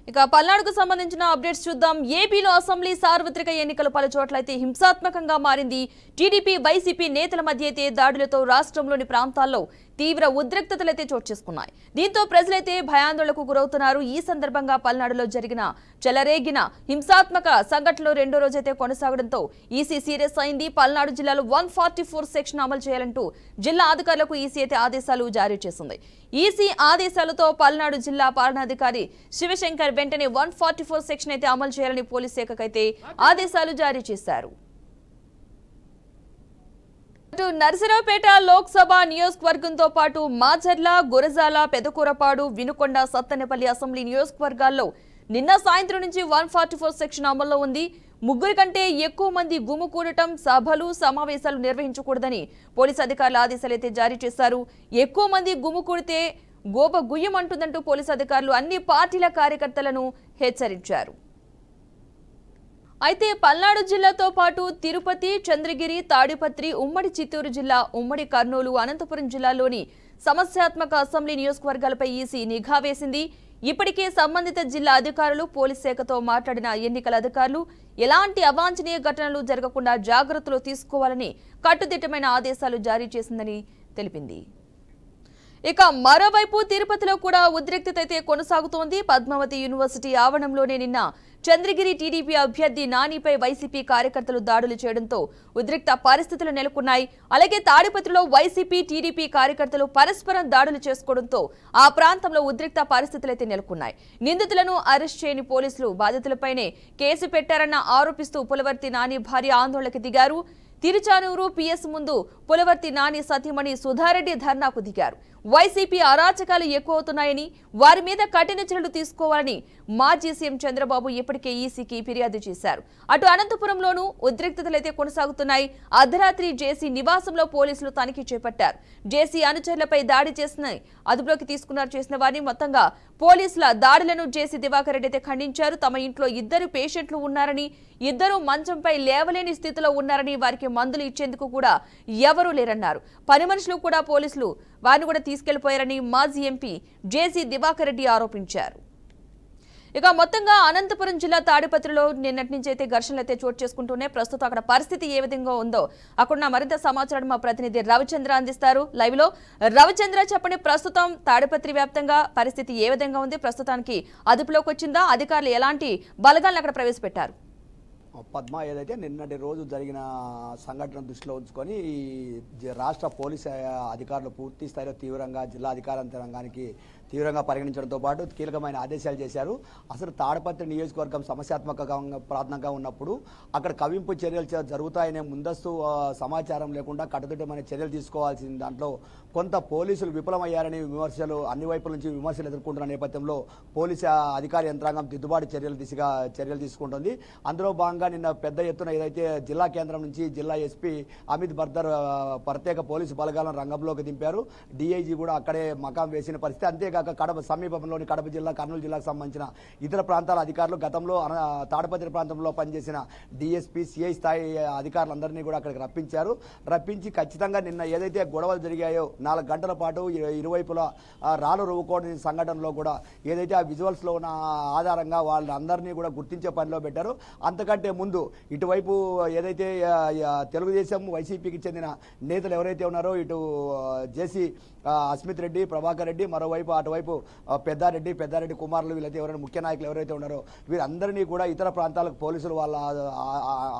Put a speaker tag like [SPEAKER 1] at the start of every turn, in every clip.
[SPEAKER 1] ఇక పల్నాడుకు సంబంధించిన అప్డేట్స్ చూద్దాం. ఏపీలో అసెంబ్లీ సార్వత్రిక ఎన్నికలు పలు చోట్లయితే హింసాత్మకంగా మారింది. టీడీపీ వైసీపీ నేతల మధ్య అయితే దాడులతో రాష్ట్రంలోని ప్రాంతాల్లో తీవ్ర ఉద్రిక్తతలైతే చోటు చేసుకున్నాయి. దీంతో ప్రజలైతే భయాందోళనకు గురవుతున్నారు. ఈ సందర్భంగా పల్నాడులో జరిగిన చెలరేగిన హింసాత్మక సంఘటనలు రెండో రోజైతే కొనసాగడంతో ఈసీ సీరియస్ అయింది. పల్నాడు జిల్లాలో 144 సెక్షన్ అమలు చేయాలంటూ జిల్లా అధికారులకు ఈసీ అయితే ఆదేశాలు జారీ చేసింది. ఈసీ ఆదేశాలతో పల్నాడు జిల్లా పాలనాధికారి శివశంకర్ వెంటనే 144 సెక్షన్ అయితే అమలు చేయాలని పోలీస్ శాఖకైతే ఆదేశాలు జారీ చేశారు. నరసరావుపేట లోక్సభ నియోజకవర్గంతో పాటు మాచర్ల, గురజాల, పెదకూరపాడు, వినుకొండ, సత్తెనపల్లి అసెంబ్లీ నియోజకవర్గాల్లో నిన్న సాయంత్రం నుంచి 144 సెక్షన్ అమల్లో ఉంది. ముగ్గురి కంటే ఎక్కువ మంది గుమికూడటం, సభలు, సమావేశాలు నిర్వహించకూడదని పోలీసు అధికారులు ఆదేశాలు అయితే జారీ చేశారు. ఎక్కువ మంది గుమికూడితే గోప గుయ్యమంటుందంటూ పోలీసు అధికారులు అన్ని పార్టీల కార్యకర్తలను హెచ్చరించారు. అయితే పల్నాడు జిల్లాతో పాటు తిరుపతి, చంద్రగిరి, తాడిపత్రి, ఉమ్మడి చిత్తూరు జిల్లా, ఉమ్మడి కర్నూలు, అనంతపురం జిల్లాలోని సమస్యాత్మక అసెంబ్లీ నియోజకవర్గాలపై ఈసీ నిఘా వేసింది. ఇప్పటికే సంబంధిత జిల్లా అధికారులు పోలీస్ శాఖతో మాట్లాడిన ఎన్నికల అధికారులు ఎలాంటి అవాంఛనీయ ఘటనలు జరగకుండా జాగ్రత్తలు తీసుకోవాలని కట్టుదిట్టమైన ఆదేశాలు జారీ చేసిందని తెలిపింది. ఇక మరోవైపు తిరుపతిలో కూడా ఉద్రిక్తత అయితే కొనసాగుతోంది. పద్మావతి యూనివర్సిటీ ఆవరణంలోనే నిన్న చంద్రగిరి టీడీపీ అభ్యర్థి నానిపై వైసీపీ కార్యకర్తలు దాడులు చేయడంతో ఉద్రిక్త పరిస్థితులు నెలకొన్నాయి. అలాగే తాడిపత్రిలో వైసీపీ, టీడీపీ కార్యకర్తలు పరస్పరం దాడులు చేసుకోవడంతో ఆ ప్రాంతంలో ఉద్రిక్త పరిస్థితులైతే నెలకొన్నాయి. నిందితులను అరెస్ట్ చేయని పోలీసులు బాధితులపైనే కేసు పెట్టారన్న ఆరోపిస్తూ పులవర్తి నాని భార్య ఆందోళనకు దిగారు. తిరుచానూరు పిఎస్ ముందు పులవర్తి నాని సతీమణి సుధారెడ్డి ధర్నాకు దిగారు. వైసీపీ అరాచకాలు ఎక్కువవుతున్నాయని, వారి మీద కఠిన చర్యలు తీసుకోవాలని మాజీ సీఎం చంద్రబాబు ఇప్పటికే ఈసీకి ఫిర్యాదు చేశారు. అటు అనంతపురంలోనూ ఉద్రిక్తతలైతే కొనసాగుతున్నాయి. అర్ధరాత్రి జేసీ నివాసంలో పోలీసులు తనిఖీ చేపట్టారు. జేసీ అనుచరులపై దాడి అదుపులోకి చేసిన వారిని మొత్తంగా పోలీసుల దాడులను జేసీ దివాకర్ రెడ్డి అయితే ఖండించారు. తమ ఇంట్లో 2 పేషెంట్లు ఉన్నారని, 2 మంచంపై లేవలేని స్థితిలో ఉన్నారని, వారికి మందులు ఇచ్చేందుకు కూడా ఎవరూ లేరన్నారు. పని మనుషులు కూడా పోలీసులు వారిని కూడా తీసుకెళ్లిపోయారని మాజీ ఎంపీ జేసీ దివాకర్ రెడ్డి ఆరోపించారు. ఇక మొత్తంగా అనంతపురం జిల్లా తాడిపత్రిలో నిన్నటి నుంచి అయితే ఘర్షణలు అయితే చోటు చేసుకుంటూనే ప్రస్తుతం అక్కడ పరిస్థితి ఏ విధంగా ఉందో అక్కడ మరింత సమాచారం మా ప్రతినిధి రవిచంద్ర అందిస్తారు. లైవ్ లో రవిచంద్ర, చెప్పండి, ప్రస్తుతం తాడిపత్రి వ్యాప్తంగా పరిస్థితి ఏ విధంగా ఉంది? ప్రస్తుతానికి అదుపులోకి వచ్చిందా? అధికారులు ఎలాంటి బలగాలను అక్కడ ప్రవేశపెట్టారు?
[SPEAKER 2] పద్మ, ఏదైతే నిన్నటి రోజు జరిగిన సంఘటన దృష్టిలో ఉంచుకొని రాష్ట్ర పోలీసు అధికారులు పూర్తి స్థాయిలో జిల్లా అధికార యంత్రాంగానికి తీవ్రంగా పరిగణించడంతో పాటు కీలకమైన ఆదేశాలు చేశారు. అసలు తాడిపత్రి నియోజకవర్గం సమస్యాత్మక ప్రాంతంగా ఉన్నప్పుడు అక్కడ కవింపు చర్యలు జరుగుతాయనే ముందస్తు సమాచారం లేకుండా కట్టుదిట్టమైన చర్యలు తీసుకోవాల్సిన దాంట్లో కొంత పోలీసులు విఫలమయ్యారని విమర్శలు అన్ని వైపుల నుంచి విమర్శలు ఎదుర్కొంటున్న నేపథ్యంలో పోలీసు అధికార యంత్రాంగం దిద్దుబాటు చర్యలు తీసుకుంటుంది. అందులో భాగంగా నిన్న పెద్ద ఎత్తున ఏదైతే జిల్లా కేంద్రం నుంచి జిల్లా ఎస్పీ అమిత్ బర్దర్ ప్రత్యేక పోలీసు బలగాలను రంగంలోకి దింపారు. డీఐజీ కూడా అక్కడే మకాం వేసిన పరిస్థితి. అంతేకాక కడప సమీపంలోని కడప జిల్లా, కర్నూలు జిల్లాకు సంబంధించిన ఇతర ప్రాంతాల అధికారులు, గతంలో తాడిపత్రి ప్రాంతంలో పనిచేసిన డిఎస్పీ, సిఐ స్థాయి అధికారులందరినీ కూడా అక్కడికి రప్పించి ఖచ్చితంగా నిన్న ఏదైతే గొడవలు జరిగాయో 4 గంటల పాటు ఇరువైపులా రాళ్ళు రువ్వుకోవడం సంఘటనలో కూడా ఏదైతే ఆ విజువల్స్లో ఉన్న ఆధారంగా వాళ్ళందరినీ కూడా గుర్తించే పనిలో పెట్టారు. అంతకంటే ముందు ఇటువైపు ఏదైతే తెలుగుదేశం, వైసీపీకి చెందిన నేతలు ఎవరైతే ఉన్నారో ఇటు జేసీ అస్మిత్ రెడ్డి, ప్రభాకర్ రెడ్డి, మరోవైపు అటువైపు పెద్దారెడ్డి కుమారులు, వీళ్ళైతే ఎవరైనా ముఖ్య నాయకులు ఎవరైతే ఉన్నారో వీరందరినీ కూడా ఇతర ప్రాంతాలకు పోలీసులు వాళ్ళ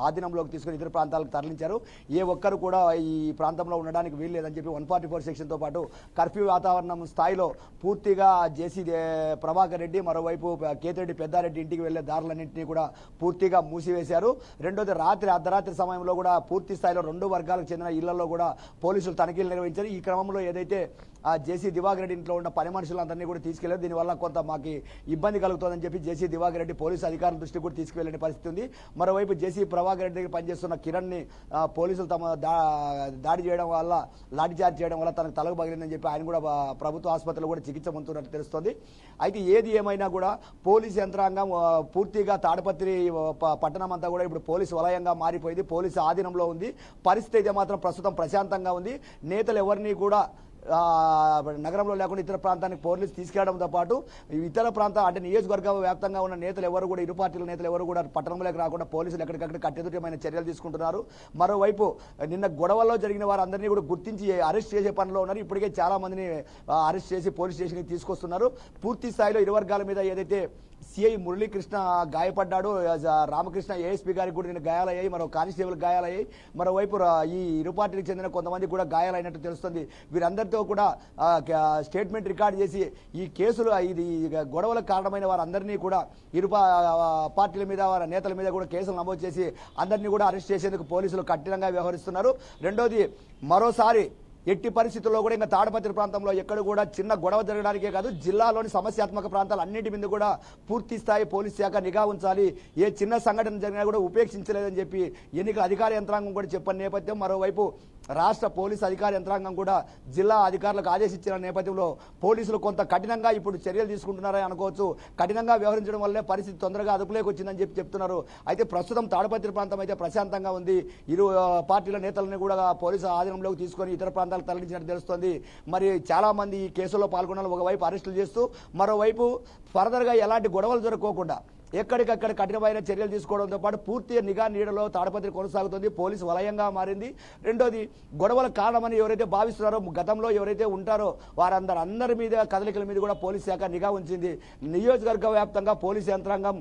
[SPEAKER 2] ఆధీనంలోకి తీసుకుని ఇతర ప్రాంతాలకు తరలించారు. ఏ ఒక్కరు కూడా ఈ ప్రాంతంలో ఉండడానికి వీలు లేదని చెప్పి 144 సెక్షన్తో పాటు కర్ఫ్యూ వాతావరణం స్థాయిలో పూర్తిగా జేసీ ప్రభాకర్ రెడ్డి, మరోవైపు కేతిరెడ్డి పెద్దారెడ్డి ఇంటికి వెళ్లే దారులన్నింటినీ కూడా పూర్తిగా మూసివేశారు. రెండోది అర్ధరాత్రి సమయంలో కూడా పూర్తి స్థాయిలో 2 వర్గాలకు చెందిన ఇళ్లలో కూడా పోలీసులు తనిఖీలు నిర్వహించారు. ఈ క్రమంలో ఏదైతే జేసీ దివాకర్ రెడ్డి ఇంట్లో ఉన్న పని మనుషులందరినీ కూడా తీసుకెళ్లారు. దీనివల్ల కొంత మాకు ఇబ్బంది కలుగుతుందని చెప్పి జేసీ దివాకర్ రెడ్డి పోలీసు అధికారుల దృష్టికి కూడా తీసుకువెళ్ళని పరిస్థితి ఉంది. మరోవైపు జేసీ ప్రభాకర్ రెడ్డి దగ్గర పనిచేస్తున్న కిరణ్ని పోలీసులు తమ దాడి చేయడం వల్ల, లాఠీచార్జ్ చేయడం వల్ల తనకు తలకు పగిలిందని చెప్పి ఆయన కూడా ప్రభుత్వ ఆసుపత్రిలో కూడా చికిత్స పొందుతున్నట్టు తెలుస్తోంది. అయితే ఏది ఏమైనా కూడా పోలీసు యంత్రాంగం పూర్తిగా తాడిపత్రి పట్టణం అంతా కూడా ఇప్పుడు పోలీసు వలయంగా మారిపోయింది. పోలీసు ఆధీనంలో ఉంది. పరిస్థితి అయితే మాత్రం ప్రస్తుతం ప్రశాంతంగా ఉంది. నేతలు ఎవరిని కూడా నగరంలో లేకుండా ఇతర ప్రాంతానికి పోలీసు తీసుకెళ్లడంతో పాటు ఇతర ప్రాంతాలు అంటే నియోజకవర్గ వ్యాప్తంగా ఉన్న నేతలు ఎవరు కూడా ఇరు పార్టీల నేతలు ఎవరు కూడా పట్టణంలోకి రాకుండా పోలీసులు ఎక్కడికక్కడ కట్టుదిట్టమైన చర్యలు తీసుకుంటున్నారు. మరోవైపు నిన్న గొడవల్లో జరిగిన వారందరినీ కూడా గుర్తించి అరెస్ట్ చేసే పనిలో ఉన్నారు. ఇప్పటికే చాలా మందిని అరెస్ట్ చేసి పోలీస్ స్టేషన్కి తీసుకొస్తున్నారు. పూర్తి స్థాయిలో ఇరు వర్గాల మీద ఏదైతే సిఐ మురళీకృష్ణ గాయపడ్డాడు, రామకృష్ణ ఏఎస్పీ గారికి కూడా నిన్న గాయాలయ్యాయి, మరో కానిస్టేబుల్ గాయాలయ్యాయి. మరోవైపు ఈ ఇరు పార్టీలకు చెందిన కొంతమంది కూడా గాయాలైనట్టు తెలుస్తుంది. వీరందరితో కూడా స్టేట్మెంట్ రికార్డు చేసి ఈ కేసులు ఇది గొడవలకు కారణమైన వారందరినీ కూడా ఇరు పార్టీల మీద వారి నేతల మీద కూడా కేసులు నమోదు చేసి అందరినీ కూడా అరెస్ట్ చేసేందుకు పోలీసులు కఠినంగా వ్యవహరిస్తున్నారు. రెండోది, మరోసారి ఎట్టి పరిస్థితుల్లో కూడా ఇంకా తాడపత్రి ప్రాంతంలో ఎక్కడ కూడా చిన్న గొడవ జరగడానికే కాదు, జిల్లాలోని సమస్యాత్మక ప్రాంతాలు అన్నింటి మీద కూడా పూర్తి స్థాయి పోలీస్ శాఖ నిఘా ఉంచాలి. ఏ చిన్న సంఘటన జరిగినా కూడా ఉపేక్షించలేదని చెప్పి ఎన్నికల అధికార యంత్రాంగం కూడా చెప్పిన నేపథ్యం. మరోవైపు రాష్ట్ర పోలీసు అధికార యంత్రాంగం కూడా జిల్లా అధికారులకు ఆదేశించిన నేపథ్యంలో పోలీసులు కొంత కఠినంగా ఇప్పుడు చర్యలు తీసుకుంటున్నారని అనుకోవచ్చు. కఠినంగా వ్యవహరించడం వల్లే పరిస్థితి తొందరగా అదుపులోకి వచ్చిందని చెప్తున్నారు. అయితే ప్రస్తుతం తాడపత్రి ప్రాంతం అయితే ప్రశాంతంగా ఉంది. ఇరు పార్టీల నేతలను కూడా పోలీసు ఆధీనంలోకి తీసుకొని ఇతర ప్రాంతాలకు తరలించినట్టు తెలుస్తోంది. మరి చాలా మంది ఈ కేసులో పాల్గొన్న ఒకవైపు అరెస్టులు చేస్తూ మరోవైపు ఫర్దర్గా ఎలాంటి గొడవలు జరగకోకుండా ఎక్కడికక్కడ కఠినమైన చర్యలు తీసుకోవడంతో పాటు పూర్తి నిఘా నీడలో తాడపత్రి కొనసాగుతుంది. పోలీసు వలయంగా మారింది. రెండోది, గొడవల కారణమని ఎవరైతే భావిస్తున్నారో గతంలో ఎవరైతే ఉంటారో వారందరి మీద కదలికల మీద కూడా పోలీస్ శాఖ నిఘా ఉంచింది. నియోజకవర్గ వ్యాప్తంగా పోలీసు యంత్రాంగం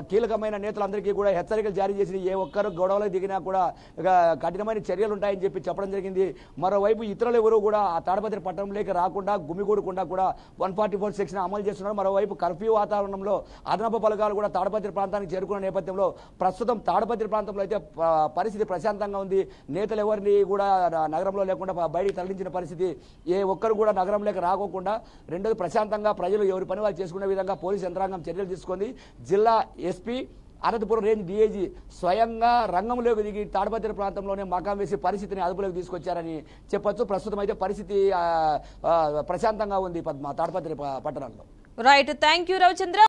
[SPEAKER 2] కీలకమైన నేతలందరికీ కూడా హెచ్చరికలు జారీ చేసి ఏ ఒక్కరు గొడవలకు దిగినా కూడా కఠినమైన చర్యలు ఉంటాయని చెప్పడం జరిగింది. మరోవైపు ఇతరులు ఎవరు కూడా ఆ తాడపత్రి పట్టణంలోకి రాకుండా గుమిగూడకుండా కూడా 144 సెక్షన్ అమలు చేస్తున్నారు. మరోవైపు కర్ఫ్యూ వాతావరణంలో అదనపు బలగాలు కూడా తాడపత్రి ప్రాంతానికి చేరుకున్న నేపథ్యంలో ప్రస్తుతం తాడపత్రి ప్రాంతంలో అయితే పరిస్థితి ప్రశాంతంగా ఉంది. నేతలు ఎవరిని కూడా నగరంలో లేకుండా బయటికి తరలించిన పరిస్థితి, ఏ ఒక్కరు కూడా నగరంలోకి రాకోకుండా రెండోది ప్రశాంతంగా ప్రజలు ఎవరి పని వాళ్ళు చేసుకునే విధంగా పోలీసు యంత్రాంగం చర్యలు తీసుకుంది. జిల్లా ఎస్పీ అనంతపురం రేంజ్ డీఐజీ స్వయంగా రంగంలోకి దిగి తాడపత్రి ప్రాంతంలోనే మకాం వేసి పరిస్థితిని అదుపులోకి తీసుకొచ్చారని చెప్పొచ్చు. ప్రస్తుతం అయితే పరిస్థితి ప్రశాంతంగా ఉంది తాడపత్రి పట్టణంలో.
[SPEAKER 1] Right, thank you Ravichandra.